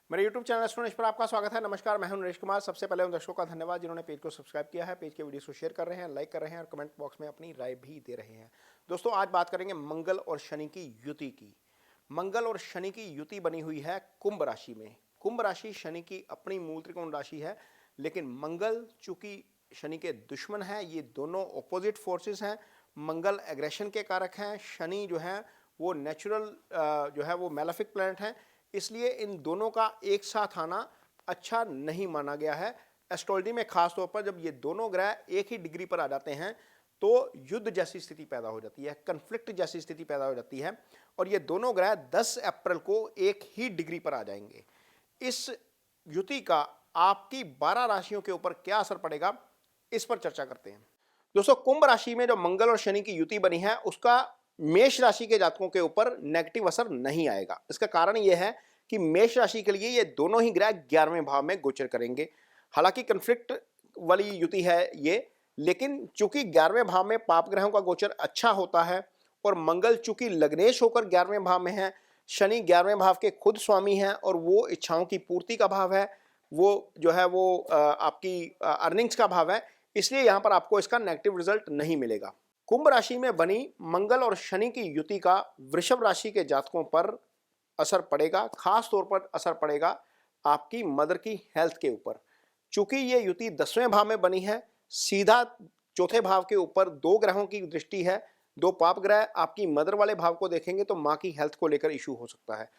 मेरे YouTube channel astro पर आपका स्वागत है। नमस्कार, मैं हूं नरेश कुमार। सबसे पहले उन दर्शकों का धन्यवाद जिन्होंने पेज को सब्सक्राइब किया है, पेज के वीडियो को शेयर कर रहे हैं, लाइक कर रहे हैं और कमेंट बॉक्स में अपनी राय भी दे रहे हैं। दोस्तों, आज बात करेंगे मंगल और शनि की युति की। मंगल और शनि की युति बनी हुई है कुंभ राशि में। कुंभ राशि शनि की अपनी मूल त्रिकोण राशि है, लेकिन मंगल चूंकि शनि के दुश्मन है, ये दोनों ऑपोजिट फोर्सेस हैं। मंगल एग्रेशन के कारक हैं, शनि जो है वो नेचुरल जो है वो मैलेफिक प्लैनेट है, इसलिए इन दोनों का एक साथ आना अच्छा नहीं माना गया है। एस्ट्रोलॉजी में खास तौर पर जब ये दोनों ग्रह एक ही डिग्री पर आ जाते हैं तो युद्ध जैसी स्थिति पैदा हो जाती है, कन्फ्लिक्ट जैसी स्थिति पैदा हो जाती है, और ये दोनों ग्रह 10 अप्रैल को एक ही डिग्री पर आ जाएंगे। इस युति का आपकी 12 राशियों के ऊपर क्या असर पड़ेगा, इस पर चर्चा करते हैं। दोस्तों, कुंभ राशि में जो मंगल और शनि की युति बनी है उसका मेष राशि के जातकों के ऊपर नेगेटिव असर नहीं आएगा। इसका कारण यह है कि मेष राशि के लिए ये दोनों ही ग्रह 11वें भाव में गोचर करेंगे। हालांकि कन्फ्लिक्ट वाली युति है ये, लेकिन चूंकि 11वें भाव में पाप ग्रहों का गोचर अच्छा होता है और मंगल चूंकि लग्नेश होकर 11वें भाव में है, शनि 11वें भाव के खुद स्वामी हैं और वो इच्छाओं की पूर्ति का भाव है, वो जो है वो आपकी अर्निंग्स का भाव है, इसलिए यहां पर आपको इसका नेगेटिव रिजल्ट नहीं मिलेगा। कुंभ राशि में बनी मंगल और शनि की युति का वृषभ राशि के जातकों पर असर पड़ेगा। खास तौर पर असर पड़ेगा आपकी मदर की हेल्थ के ऊपर। चूंकि ये युति 10वें भाव में बनी है, सीधा चौथे भाव के ऊपर दो ग्रहों की दृष्टि है, दो पाप ग्रह आपकी मदर वाले भाव को देखेंगे तो मां की हेल्थ को लेकर इशू हो सकता है।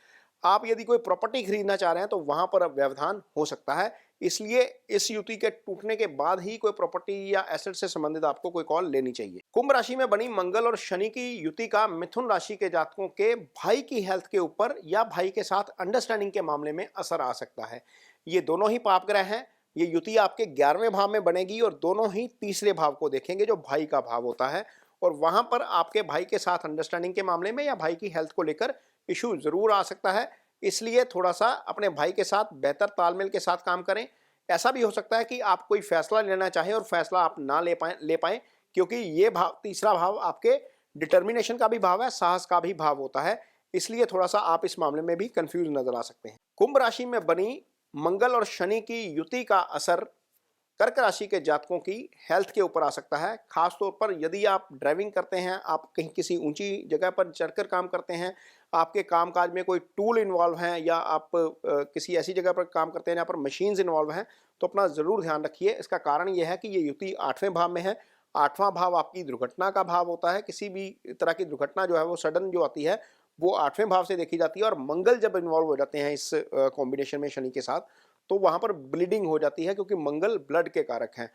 आप यदि कोई प्रॉपर्टी खरीदना चाह रहे हैं तो वहां पर व्यवधान हो सकता है, इसलिए इस युति के टूटने के बाद ही कोई प्रॉपर्टी या एसेट से संबंधित आपको कोई कॉल लेनी चाहिए। कुंभ राशि में बनी मंगल और शनि की युति का मिथुन राशि के जातकों के भाई की हेल्थ के ऊपर या भाई के साथ अंडरस्टैंडिंग के मामले में असर आ सकता है। ये दोनों ही पाप ग्रह हैं। ये युति आपके 11वें भाव में बनेगी और दोनों ही तीसरे भाव को देखेंगे जो भाई का भाव होता है, और वहां पर आपके भाई के साथ अंडरस्टैंडिंग के मामले में या भाई की हेल्थ को लेकर इशू जरूर आ सकता है। इसलिए थोड़ा सा अपने भाई के साथ बेहतर तालमेल के साथ काम करें। ऐसा भी हो सकता है कि आप कोई फैसला लेना चाहें और फैसला आप ना ले पाएं, क्योंकि ये भाव, तीसरा भाव आपके डिटर्मिनेशन का भी भाव है, साहस का भी भाव होता है, इसलिए थोड़ा सा आप इस मामले में भी कंफ्यूज नजर आ सकते हैं। कुंभ राशि में बनी मंगल और शनि की युति का असर कर्क राशि के जातकों की हेल्थ के ऊपर आ सकता है। खास तौर पर यदि आप ड्राइविंग करते हैं, आप कहीं किसी ऊंची जगह पर चढ़कर काम करते हैं, आपके कामकाज में कोई टूल इन्वॉल्व हैं, या आप किसी ऐसी जगह पर काम करते हैं जहाँ पर मशीन्स इन्वॉल्व हैं, तो अपना ज़रूर ध्यान रखिए। इसका कारण यह है कि ये युति 8वें भाव में है। 8वां भाव आपकी दुर्घटना का भाव होता है। किसी भी तरह की दुर्घटना जो है वो सडन जो आती है वो 8वें भाव से देखी जाती है, और मंगल जब इन्वॉल्व हो जाते हैं इस कॉम्बिनेशन में शनि के साथ, तो वहां पर ब्लीडिंग हो जाती है, क्योंकि मंगल ब्लड के कारक हैं।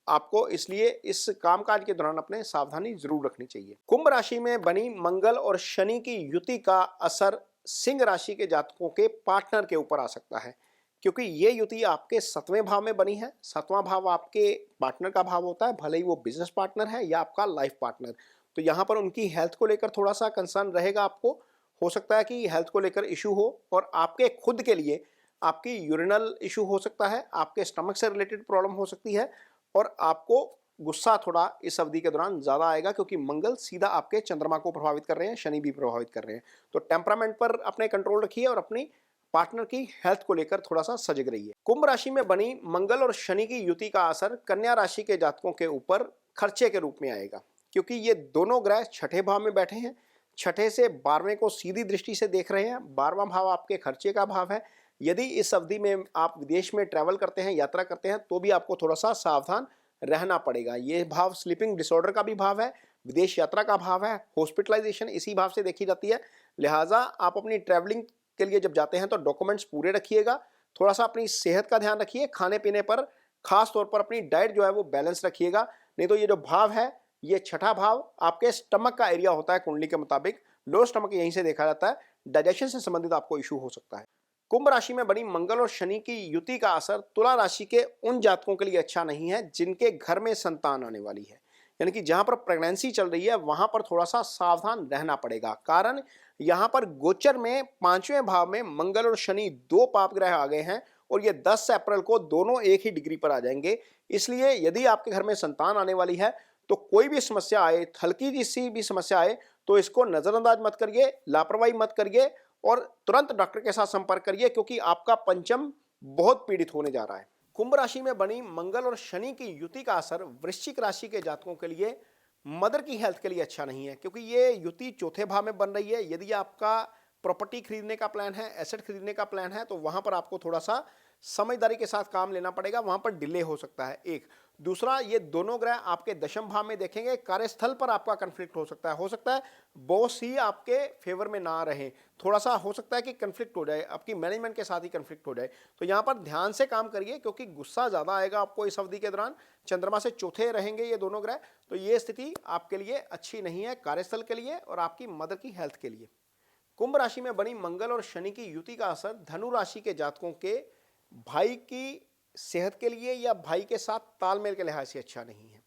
आपको इसलिए इस कामकाज के दौरान अपने सावधानी जरूर रखनी चाहिए। कुंभ राशि में बनी मंगल और शनि की युति का असर सिंह राशि के जातकों के पार्टनर के ऊपर आ सकता है, क्योंकि ये युति आपके 7वें भाव में बनी है। 7वां भाव आपके पार्टनर का भाव होता है, भले ही वो बिजनेस पार्टनर है या आपका लाइफ पार्टनर। तो यहाँ पर उनकी हेल्थ को लेकर थोड़ा सा कंसर्न रहेगा आपको। हो सकता है कि हेल्थ को लेकर इशू हो, और आपके खुद के लिए आपकी यूरिनल इशू हो सकता है, आपके स्टमक से रिलेटेड प्रॉब्लम हो सकती है, और आपको गुस्सा थोड़ा इस अवधि के दौरान ज्यादा आएगा, क्योंकि मंगल सीधा आपके चंद्रमा को प्रभावित कर रहे हैं, शनि भी प्रभावित कर रहे हैं। तो टेम्परामेंट पर अपने कंट्रोल रखिए और अपनी पार्टनर की हेल्थ को लेकर थोड़ा सा सजग रहिए। कुंभ राशि में बनी मंगल और शनि की युति का असर कन्या राशि के जातकों के ऊपर खर्चे के रूप में आएगा, क्योंकि ये दोनों ग्रह छठे भाव में बैठे हैं। छठे से 12वें को सीधी दृष्टि से देख रहे हैं। 12वां भाव आपके खर्चे का भाव है। यदि इस अवधि में आप विदेश में ट्रैवल करते हैं, यात्रा करते हैं, तो भी आपको थोड़ा सा सावधान रहना पड़ेगा। ये भाव स्लीपिंग डिसऑर्डर का भी भाव है, विदेश यात्रा का भाव है, हॉस्पिटलाइजेशन इसी भाव से देखी जाती है। लिहाजा आप अपनी ट्रैवलिंग के लिए जब जाते हैं तो डॉक्यूमेंट्स पूरे रखिएगा। थोड़ा सा अपनी सेहत का ध्यान रखिए, खाने पीने पर खास तौर पर अपनी डाइट जो है वो बैलेंस रखिएगा। नहीं तो ये जो भाव है, ये छठा भाव आपके स्टमक का एरिया होता है कुंडली के मुताबिक, लो स्टमक यहीं से देखा जाता है, डाइजेशन से संबंधित आपको इशू हो सकता है। कुंभ राशि में बनी मंगल और शनि की युति का असर तुला राशि के उन जातकों के लिए अच्छा नहीं है जिनके घर में संतान आने वाली है, यानी कि जहां पर प्रेगनेंसी चल रही है वहां पर थोड़ा सा सावधान रहना पड़ेगा। कारण यहां पर गोचर में 5वें भाव में मंगल और शनि दो पाप ग्रह आ गए हैं, और ये 10 अप्रैल को दोनों एक ही डिग्री पर आ जाएंगे। इसलिए यदि आपके घर में संतान आने वाली है तो कोई भी समस्या आए, हल्की सी भी समस्या आए, तो इसको नजरअंदाज मत करिए, लापरवाही मत करिए, और तुरंत डॉक्टर के साथ संपर्क करिए क्योंकि आपका पंचम बहुत पीड़ित होने जा रहा है। कुंभ राशि में बनी मंगल और शनि की युति का असर वृश्चिक राशि के जातकों के लिए मदर की हेल्थ के लिए अच्छा नहीं है, क्योंकि ये युति चौथे भाव में बन रही है। यदि आपका प्रॉपर्टी खरीदने का प्लान है, एसेट खरीदने का प्लान है, तो वहां पर आपको थोड़ा सा समझदारी के साथ काम लेना पड़ेगा, वहां पर डिले हो सकता है। एक दूसरा, ये दोनों ग्रह आपके दशम भाव में देखेंगे, कार्यस्थल पर आपका कंफ्लिक्ट हो सकता है बॉस ही आपके फेवर में ना रहे, थोड़ा सा हो सकता है कि कंफ्लिक्ट हो जाए, आपकी मैनेजमेंट के साथ ही कंफ्लिक्ट हो जाए। तो यहां पर ध्यान से काम करिए क्योंकि गुस्सा ज्यादा आएगा आपको इस अवधि के दौरान। चंद्रमा से चौथे रहेंगे ये दोनों ग्रह, तो ये स्थिति आपके लिए अच्छी नहीं है कार्यस्थल के लिए और आपकी मदर की हेल्थ के लिए। कुंभ राशि में बनी मंगल और शनि की युति का असर धनु राशि के जातकों के भाई की सेहत के लिए या भाई के साथ तालमेल के लिहाज से अच्छा नहीं है।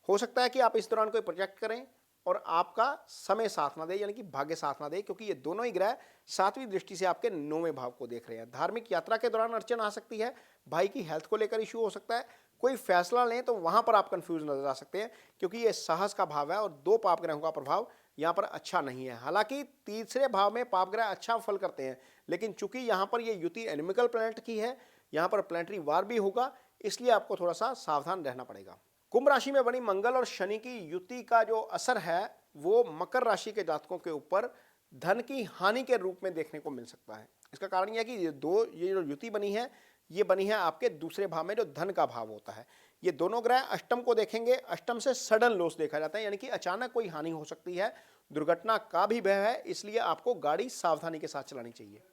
हो सकता है कि आप इस दौरान कोई प्रोजेक्ट करें और आपका समय साथ ना दे, यानी कि भाग्य साथ ना दे, क्योंकि ये दोनों ही ग्रह सातवीं दृष्टि से आपके नौवें भाव को देख रहे हैं। धार्मिक यात्रा के दौरान अड़चन आ सकती है, भाई की हेल्थ को लेकर इश्यू हो सकता है। कोई फैसला लें तो वहां पर आप कंफ्यूज नजर आ सकते हैं क्योंकि ये साहस का भाव है और दो पाप ग्रहों का प्रभाव यहाँ पर अच्छा नहीं है। हालांकि तीसरे भाव में पाप ग्रह अच्छा फल करते हैं, लेकिन चूंकि यहाँ पर ये युति एनिमिकल प्लैनेट की है, यहाँ पर प्लैनेटरी वार भी होगा, इसलिए आपको थोड़ा सा सावधान रहना पड़ेगा। कुंभ राशि में बनी मंगल और शनि की युति का जो असर है वो मकर राशि के जातकों के ऊपर धन की हानि के रूप में देखने को मिल सकता है। इसका कारण यह है कि ये जो युति बनी है, ये बनी है आपके दूसरे भाव में जो धन का भाव होता है। ये दोनों ग्रह अष्टम को देखेंगे, अष्टम से सडन लॉस देखा जाता है, यानी कि अचानक कोई हानि हो सकती है, दुर्घटना का भी भय है, इसलिए आपको गाड़ी सावधानी के साथ चलानी चाहिए।